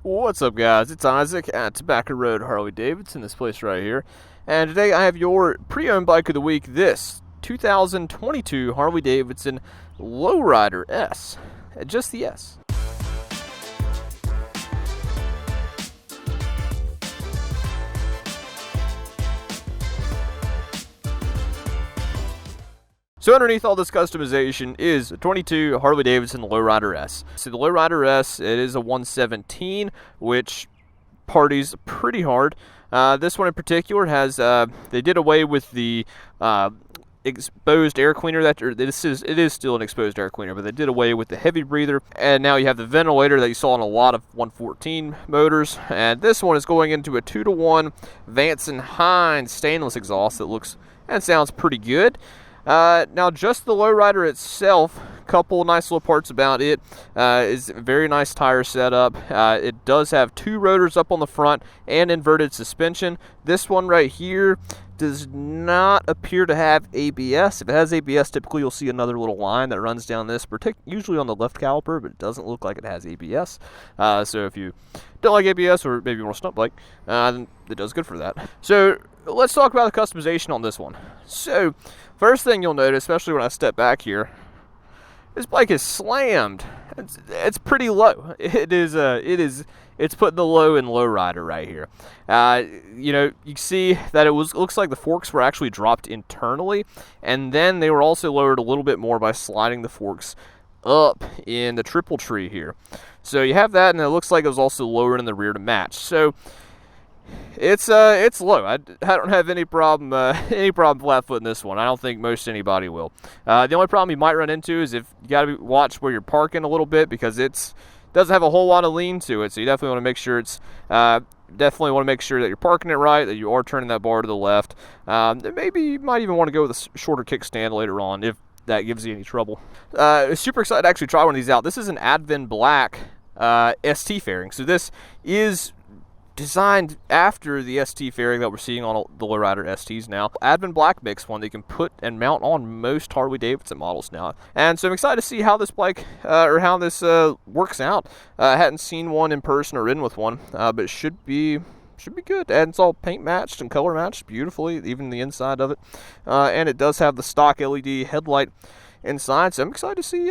What's up, guys? It's Isaac at Tobacco Road Harley-Davidson, this place right here. And today I have your pre-owned bike of the week, this 2022 Harley-Davidson Low Rider S. Just the S. So underneath all this customization is a 22 Harley-Davidson Low Rider S. So the Low Rider S, it is a 117, which parties pretty hard. This one in particular has, they did away with the exposed air cleaner. It is still an exposed air cleaner, but they did away with the heavy breather. And now you have the ventilator that you saw in a lot of 114 motors. And this one is going into a 2-to-1 Vance Hines stainless exhaust that looks and sounds pretty good. Now, just the Low Rider itself, couple nice little parts about it, is a very nice tire setup. It does have 2 rotors up on the front and inverted suspension. This one right here does not appear to have ABS. If it has ABS, typically you'll see another little line that runs down this, usually on the left caliper, but it doesn't look like it has ABS. So if you don't like ABS, or maybe you want a stunt bike, then it does good for that. So let's talk about the customization on this one. So first thing you'll notice, especially when I step back here, this bike is slammed. It's pretty low. It's putting the low in Low Rider right here. You see that looks like the forks were actually dropped internally, and then they were also lowered a little bit more by sliding the forks up in the triple tree here. So you have that, and it looks like it was also lowered in the rear to match. So it's low. I don't have any problem flat footing this one. I don't think most anybody will. The only problem you might run into is if you got to watch where you're parking a little bit, because it doesn't have a whole lot of lean to it. So you definitely want to make sure that you're parking it right, that you are turning that bar to the left. Maybe you might even want to go with a shorter kickstand later on if that gives you any trouble. Super excited to actually try one of these out. This is an Advan Black ST fairing. So this is designed after the ST fairing that we're seeing on the Low Rider STs now. Advan Black makes one they can put and mount on most Harley-Davidson models now. And so I'm excited to see how this bike, how this works out. I hadn't seen one in person or ridden with one, but it should be good. And it's all paint matched and color matched beautifully, even the inside of it. And it does have the stock LED headlight inside, so I'm excited to see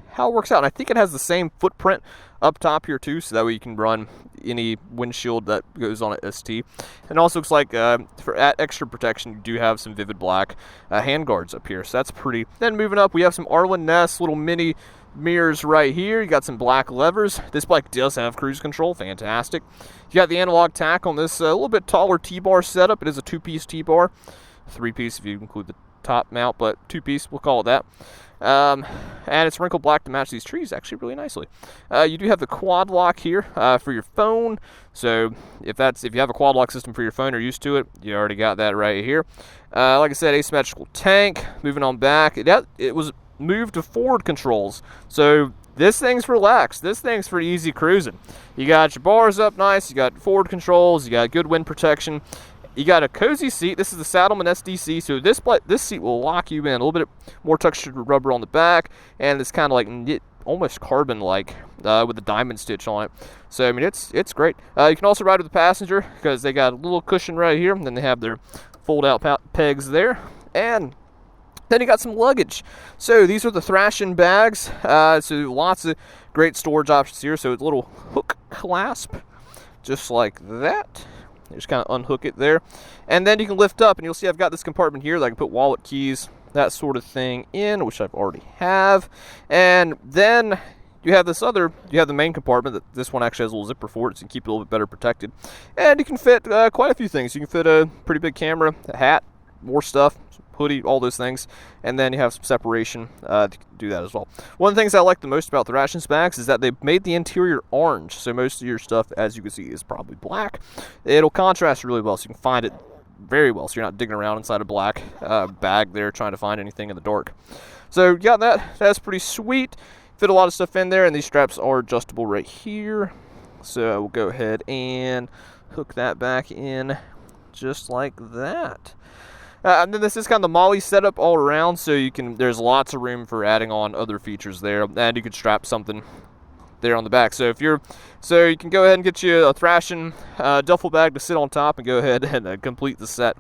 how it works out. And I think it has the same footprint up top here too, so that way you can run any windshield that goes on an ST. And also looks like for extra protection, you do have some vivid black handguards up here, so that's pretty. Then moving up, we have some Arlen Ness little mini mirrors right here. You got some black levers. This bike does have cruise control, fantastic. You got the analog tack on this a little bit taller T-bar setup. It is a 2-piece T-bar, 3-piece if you include the top mount, but 2-piece, we'll call it that. And it's wrinkled black to match these trees actually really nicely. You do have the quad lock here for your phone. So if you have a quad lock system for your phone or used to it, you already got that right here. Like I said, asymmetrical tank. Moving on back, it was moved to forward controls. So this thing's relaxed. This thing's for easy cruising. You got your bars up nice. You got forward controls. You got good wind protection. You got a cozy seat. This is the Saddlemen SDC, so this seat will lock you in. A little bit more textured rubber on the back, and it's kind of like knit, almost carbon-like, with a diamond stitch on it. So I mean, it's great. You can also ride with the passenger because they got a little cushion right here, and then they have their fold-out pegs there, and then you got some luggage. So these are the Thrashin bags. So lots of great storage options here. So it's a little hook clasp, just like that. You just kind of unhook it there, and then you can lift up, and you'll see I've got this compartment here that I can put wallet, keys, that sort of thing in, which I've already have. And then you have the main compartment. That this one actually has a little zipper for it, so you can keep it a little bit better protected. And you can fit quite a few things. You can fit a pretty big camera, a hat, more stuff, hoodie, all those things, and then you have some separation to do that as well. One of the things I like the most about the Thrashin bags is that they've made the interior orange, so most of your stuff, as you can see, is probably black. It'll contrast really well, so you can find it very well, so you're not digging around inside a black bag there trying to find anything in the dark. So you got that. That's pretty sweet. Fit a lot of stuff in there, and these straps are adjustable right here. So we'll go ahead and hook that back in just like that. And then this is kind of the Molly setup all around, so there's lots of room for adding on other features there, and you could strap something there on the back. So you can go ahead and get you a Thrashin duffel bag to sit on top and go ahead and complete the set.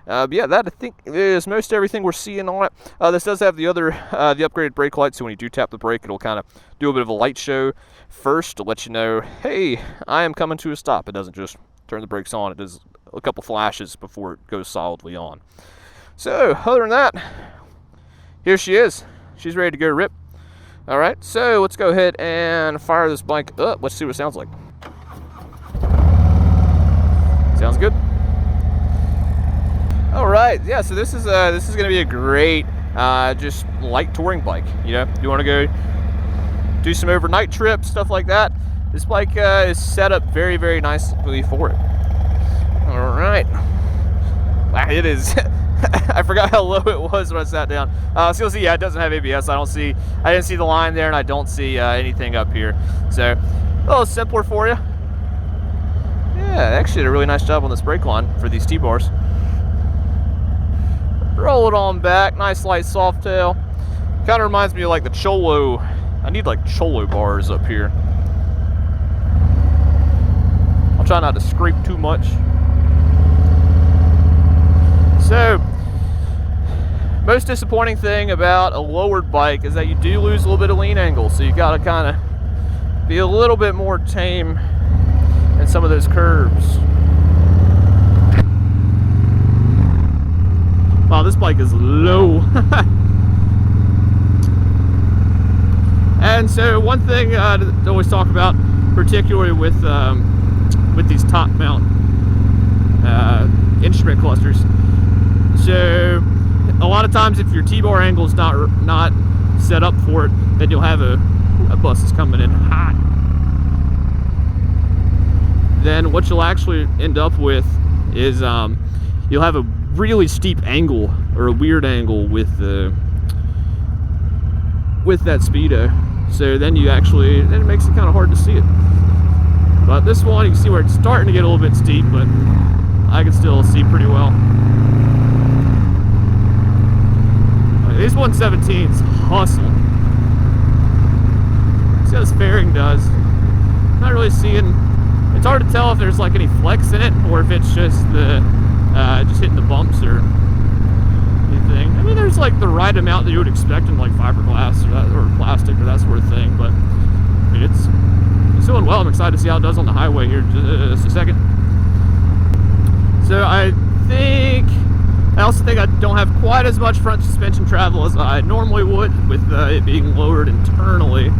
But yeah, that I think is most everything we're seeing on it. This does have the upgraded brake light, so when you do tap the brake, it'll kind of do a bit of a light show first to let you know, hey, I am coming to a stop. It doesn't just turn the brakes on. It does a couple flashes before it goes solidly on. So other than that, here she is. She's ready to go rip. All right, so let's go ahead and fire this bike up. Let's see what it sounds like. Sounds good. All right, yeah. So this is going to be a great just light touring bike. You know, you want to go do some overnight trips, stuff like that. This bike is set up very, very nicely for it. All right, it is. I forgot how low it was when I sat down. So you'll see, yeah, it doesn't have ABS. I didn't see the line there, and I don't see anything up here. So a little simpler for you. Yeah, actually did a really nice job on this brake line for these T-bars. Roll it on back, nice light Softail. Kind of reminds me of like the Cholo. I need like Cholo bars up here. I'll try not to scrape too much. So, most disappointing thing about a lowered bike is that you do lose a little bit of lean angle. So you got to kind of be a little bit more tame in some of those curves. Wow, this bike is low. And so one thing to always talk about, particularly with these top mount instrument clusters. So a lot of times if your T-bar angle is not set up for it, then you'll have a bus is coming in hot. Then what you'll actually end up with is you'll have a really steep angle or a weird angle with that speedo. So then it makes it kind of hard to see it. But this one, you can see where it's starting to get a little bit steep, but I can still see pretty well. These 117s hustle. See how this fairing does. Not really seeing. It's hard to tell if there's like any flex in it or if it's just just hitting the bumps or anything. I mean, there's like the right amount that you would expect in like fiberglass or plastic or that sort of thing. But I mean, it's doing well. I'm excited to see how it does on the highway here in just a second. So I also think I don't have quite as much front suspension travel as I normally would with it being lowered internally.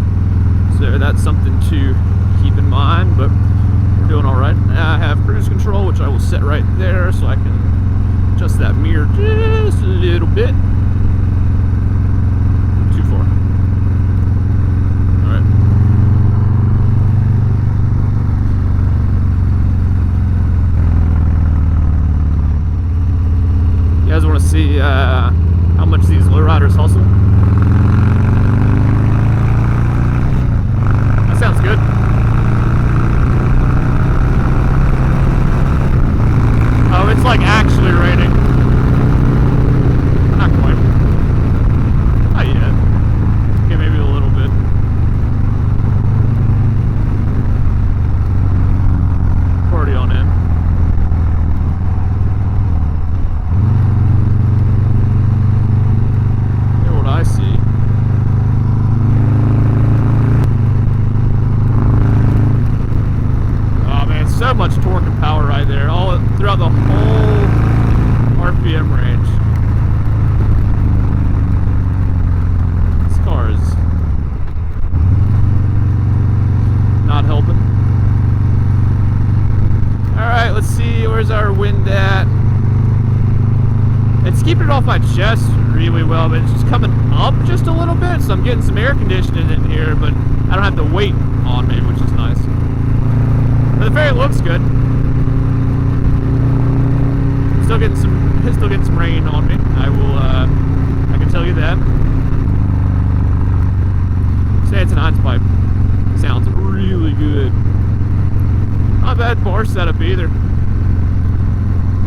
So that's something to keep in mind, but we're doing all right. I have cruise control, which I will set right there so I can adjust that mirror just a little bit. Too far. All right. You guys want to see how much these lowriders hustle? That sounds good. Oh, it's like actually raining. Not quite. Not yet. Okay, maybe a little bit. Party on in. Here's what I see. Oh man, so much torque and power right there, all throughout the whole RPM range. This car is not helping. Alright, let's see, where's our wind at? It's keeping it off my chest really well, but it's just coming up just a little bit, so I'm getting some air conditioning in here, but I don't have the weight on me, which is nice. But the fairing looks good. Still getting some rain on me. I can tell you that. Say Hines pipe sounds really good. Not bad bar setup either.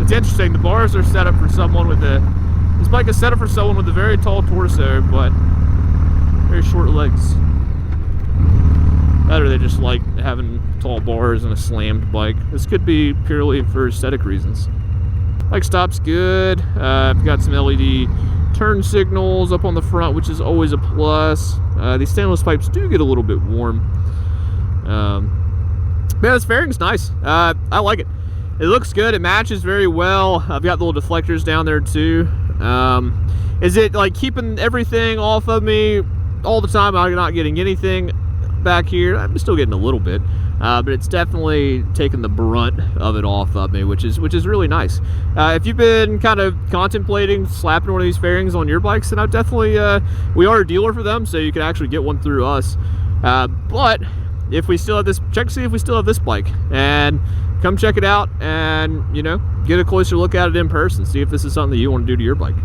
It's interesting. The bars are set up for someone with this bike is set up for someone with a very tall torso, but very short legs. That or they just like having tall bars and a slammed bike. This could be purely for aesthetic reasons. Bike stop's good. I've got some LED turn signals up on the front, which is always a plus. These stainless pipes do get a little bit warm. Yeah, this fairing's nice. I like it. It looks good. It matches very well. I've got little deflectors down there too. Is it like keeping everything off of me all the time? I'm not getting anything back here. I'm still getting a little bit, but it's definitely taking the brunt of it off of me, which is really nice. If you've been kind of contemplating slapping one of these fairings on your bikes, then I definitely we are a dealer for them, so you can actually get one through us. But if we still have this, check to see if we still have this bike, and come check it out, and you know, get a closer look at it in person. See if this is something that you want to do to your bike.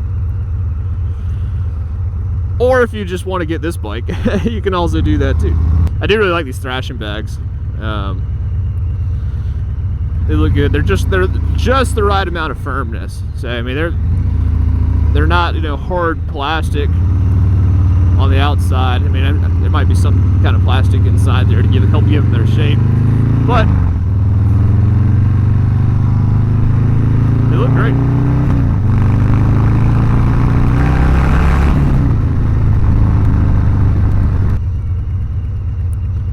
Or if you just want to get this bike, you can also do that too. I do really like these Thrashin bags. They look good. They're just the right amount of firmness. So I mean, they're not, you know, hard plastic on the outside. I mean, there might be some kind of plastic inside there to help give them their shape, but they look great.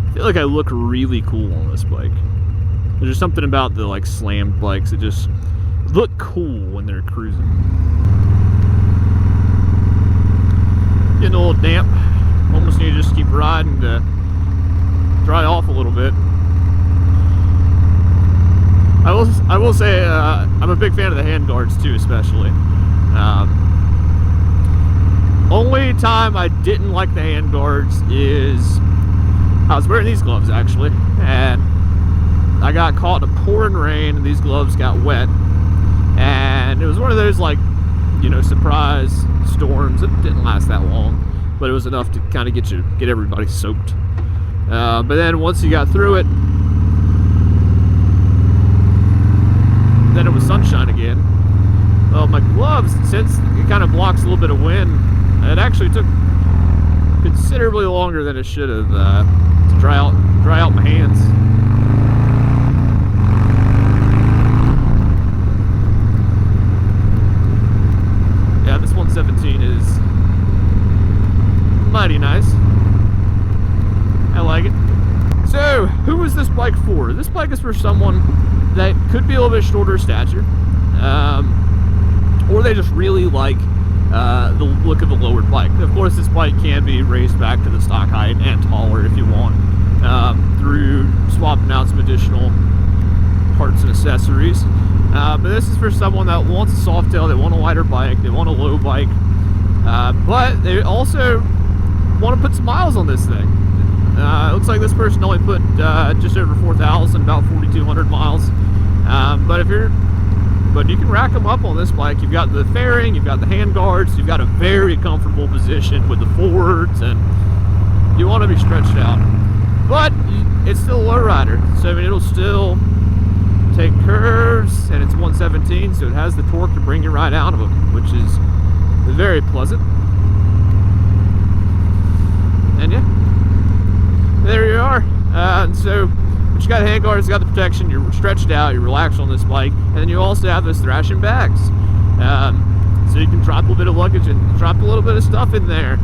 I feel like I look really cool on this bike. There's just something about the like slammed bikes that just look cool when they're cruising. Getting a little damp. Almost need to just keep riding to dry off a little bit. I will say I'm a big fan of the hand guards too, especially. Only time I didn't like the hand guards is I was wearing these gloves actually, and I got caught in a pouring rain and these gloves got wet, and it was one of those, like, you know, surprise storms. It didn't last that long, but it was enough to kind of get everybody soaked. But then once you got through it, then it was sunshine again. Well, my gloves, since it kind of blocks a little bit of wind, it actually took considerably longer than it should have to dry out my hands. Yeah, this 117 is mighty nice. I like it. So, who is this bike for? This bike is for someone that could be a little bit shorter stature, or they just really like the look of the lowered bike. Of course, this bike can be raised back to the stock height and taller if you want, through swapping out some additional parts and accessories. But this is for someone that wants a Softail, they want a lighter bike, they want a low bike, but they also want to put some miles on this thing. It looks like this person only put just over 4,000, about 4,200 miles. But you can rack them up on this bike. You've got the fairing, you've got the hand guards, you've got a very comfortable position with the forwards, and you want to be stretched out. But it's still a low rider, so I mean, it'll still take curves, and it's 117, so it has the torque to bring you right out of them, which is very pleasant. And yeah, there you are. So you got hand guards, got the protection, you're stretched out, you're relaxed on this bike, and then you also have those Thrashin bags. So you can drop a little bit of luggage and drop a little bit of stuff in there.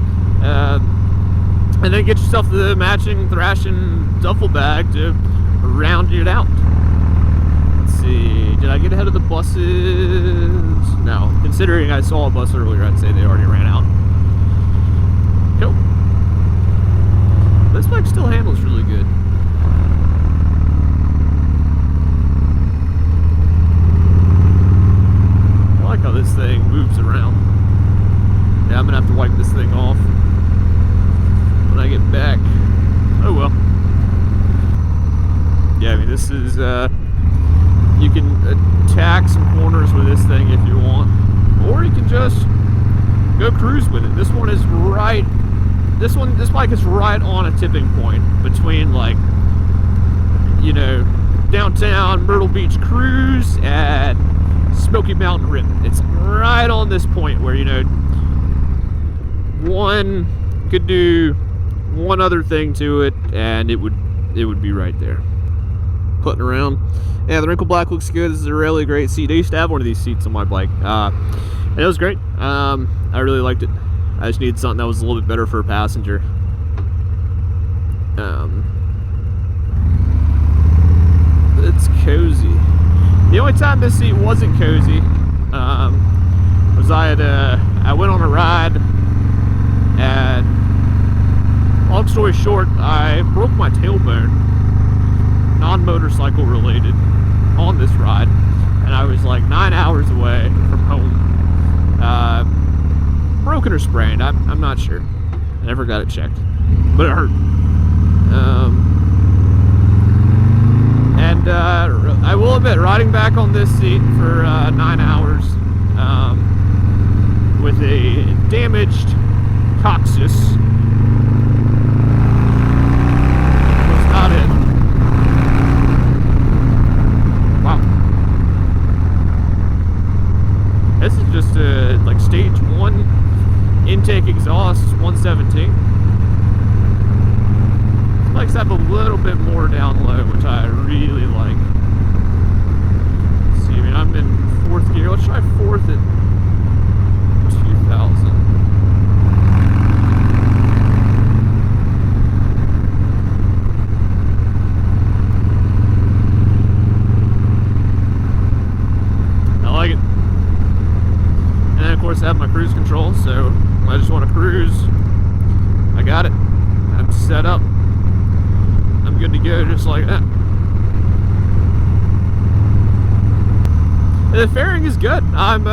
And then get yourself the matching Thrashin duffel bag to round it out. Let's see, did I get ahead of the buses? No, considering I saw a bus earlier, I'd say they already ran out. Cool. This bike still handles really good. I like how this thing moves around. Yeah, I'm gonna have to wipe this thing off when I get back. Oh well. Yeah, I mean, this is, you can attack some corners with this thing if you want, or you can just go cruise with it. This one is right, this bike is right on a tipping point between, like, you know, downtown Myrtle Beach cruise and Smoky Mountain Rip. It's right on this point where, you know, one could do one other thing to it and it would it would be right there. Putting around. Yeah, the wrinkle black looks good. This is a really great seat. I used to have one of these seats on my bike. And it was great. I really liked it. I just needed something that was a little bit better for a passenger. It's cozy. The only time this seat wasn't cozy was I went on a ride, and long story short, I broke my tailbone, non-motorcycle related, on this ride, and I was like 9 hours away from home. Broken or sprained, I'm not sure. I never got it checked, but it hurt. And I will admit, riding back on this seat for 9 hours with a damaged coccyx was not it. Wow. This is just like stage 1 intake exhaust 117. Likes to have a little bit more down low, which I really like. Let's see, I mean, I'm in 4th gear. Let's try 4th at 2000. I like it. And then, of course, I have my cruise control, so when I just want to cruise, I got it. I'm set up. I'm good to go, just like that. And the fairing is good. I'm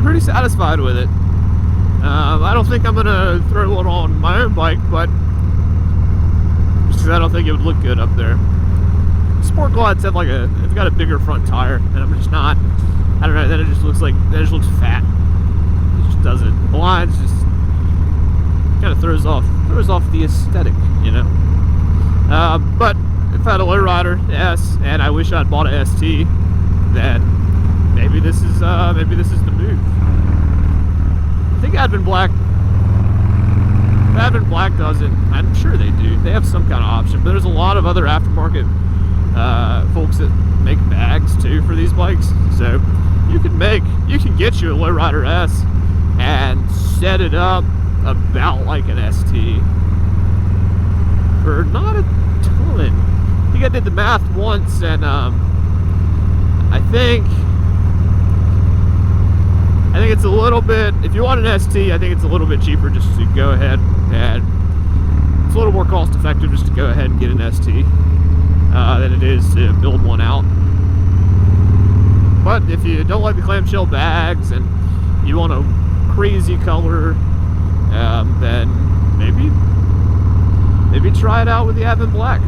pretty satisfied with it. I don't think I'm gonna throw it on my own bike, but just because I don't think it would look good up there. Sport glides have like it's got a bigger front tire, and I'm just not. I don't know. Then it just looks fat. It just doesn't. The lines just kind of throws off the aesthetic, you know. But if I had a Low Rider S and I wish I'd bought a ST, then maybe this is the move. I think Advan Black does it. I'm sure they do. They have some kind of option, but there's a lot of other aftermarket folks that make bags too for these bikes. So you can get you a Low Rider S and set it up about like an ST for not a ton. I think I did the math once, and I think it's a little bit, if you want an ST, I think it's a little bit cheaper just to go ahead, and it's a little more cost effective just to go ahead and get an ST than it is to build one out. But if you don't like the clamshell bags and you want a crazy color, then maybe try it out with the Advan Black.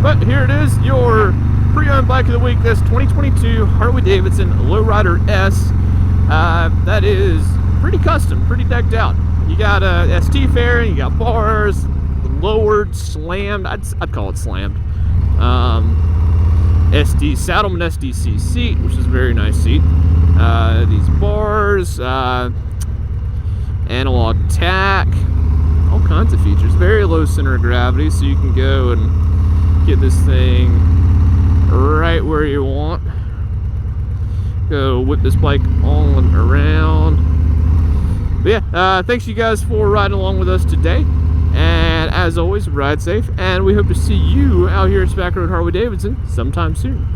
But here it is, your pre-owned bike of the week, this 2022 Harley-Davidson Low Rider S. That is pretty custom, pretty decked out. You got a ST fairing, you got bars, lowered, slammed, I'd call it slammed. Saddlemen SDC seat, which is a very nice seat. These bars, analog tack, all kinds of features. Very low center of gravity, so you can go and get this thing right where you want. Go whip this bike on around. But yeah, thanks you guys for riding along with us today. And as always, ride safe, and we hope to see you out here at Spack Road Harley-Davidson sometime soon.